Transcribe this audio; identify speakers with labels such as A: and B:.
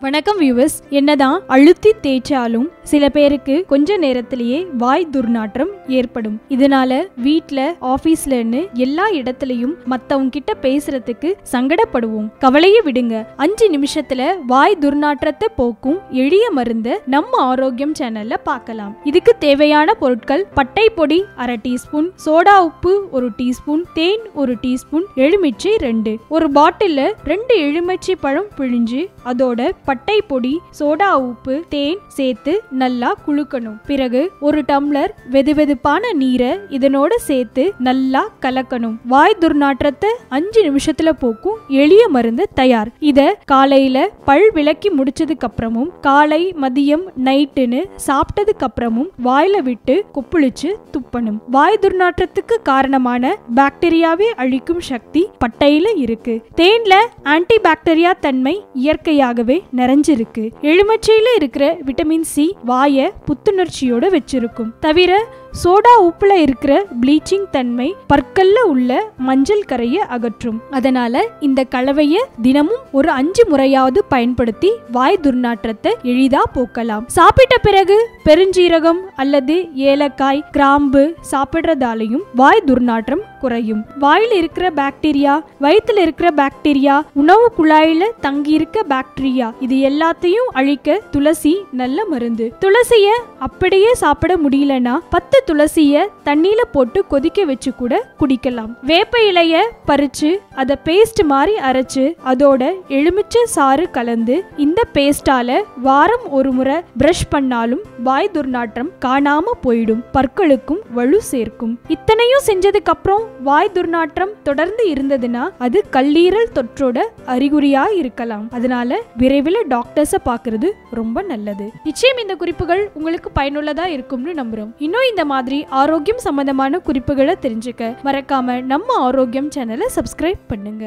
A: வணக்கம் வியூவர்ஸ். என்னதான் அழுத்தி தேய்ச்சாலும் சில பேருக்கு கொஞ்ச நேரத்திலேயே வாய் துர்நாற்றம் ஏற்படும். இதனால வீட்ல, ஆபீஸ்லன்னு எல்லா இடத்துலயும் மத்தவங்க கிட்ட பேசுறதுக்கு சங்கடப்படுவோம். கவலையை விடுங்க. 5 நிமிஷத்துல வாய் துர்நாற்றத்தை போக்கும் எளிய மருந்த நம்ம ஆரோக்கியம் சேனல்ல பார்க்கலாம். இதுக்கு தேவையான பொருட்கள்: பட்டை பொடி 1/2 டீஸ்பூன், சோடா உப்பு 1 டீஸ்பூன், தேன் 1 டீஸ்பூன், எலுமிச்சை 2. ஒரு பாட்டில்ல 2 எலுமிச்சை பழம் பிழிஞ்சு அதோட பட்டை பொடி, சோடா உப்பு, தேன் சேர்த்து நல்லா குலுக்கணும். பிறகு 1 டம்ளர் வெதுவெதுப்பான நீரை இதனோட சேர்த்து நல்லா கலக்கணும். வாய் துர்நாற்றத்தை 5 நிமிஷத்துல போக்கும் எளிய மருந்து தயார். இத காலையில பல் விளக்கி முடிச்சதுக்கு அப்புறமும், காலை, மதியம், நைட்டுன்னு சாப்பிட்டதுக்கு அப்புறமும் வாயில விட்டு கொப்புளிச்சு துப்பணும். வாய் துர்நாற்றத்துக்கு காரணமான பாக்டீரியாவை அழிக்கும் சக்தி பட்டையில இருக்கு. தேன்ல ஆன்டி பாக்டீரியா தன்மை இயற்கையாகவே நிறைஞ்சிருக்கு. எலுமிச்சையில இருக்கிற விட்டமின் சி வாயை புத்துணர்ச்சியோட வச்சிருக்கும். தவிர சோடா உப்புல இருக்கிற ப்ளீச்சிங் தன்மை பற்கள்ல உள்ள மஞ்சள் கரையை அகற்றும். அதனால இந்த கலவைய தினமும் ஒரு 5 முறையாவது பயன்படுத்தி வாய் துர்நாற்றத்தை எளிதா போக்கலாம். சாப்பிட்ட பிறகு பெருஞ்சீரகம் அல்லது ஏலக்காய், கிராம்பு சாப்பிடுறதாலையும் வாய் துர்நாற்றம் குறையும். வாயில் இருக்கிற பாக்டீரியா, வயிற்றுல இருக்கிற பாக்டீரியா, உணவு குழாயில தங்கி இருக்க பாக்டீரியா, இது எல்லாத்தையும் அழிக்க துளசி நல்ல மருந்து. துளசிய அப்படியே சாப்பிட முடியலன்னா 10 துளசிய தண்ணியில போட்டு கொதிக்க வச்சு கூட குடிக்கலாம். வேப்ப இலைய பறிச்சு அத பேஸ்ட் மாதிரி அரைச்சு அதோட எலுமிச்சை சாறு கலந்து இந்த பேஸ்டால வாரம் ஒரு முறை பிரஷ் பண்ணாலும் வாய் துர்நாற்றம் காணாம போயிடும். பற்களுக்கும் வலு சேர்க்கும். இத்தனையும் செஞ்சதுக்கு அப்புறம் வாய் துர்நாற்றம் தொடர்ந்து இருந்ததுன்னா அது கல்லீரல் தொற்றோட அறிகுறியா இருக்கலாம். அதனால விரைவில் டாக்டர்ஸை பார்க்கறது ரொம்ப நல்லது. நிச்சயம் இந்த குறிப்புகள் உங்களுக்கு பயனுள்ளதா இருக்கும்னு நம்புறோம். இன்னும் இந்த மாதிரி ஆரோக்கியம் சம்பந்தமான குறிப்புகளை தெரிஞ்சுக்க மறக்காம நம்ம ஆரோக்கியம் சேனலை சப்ஸ்கிரைப் பண்ணுங்க.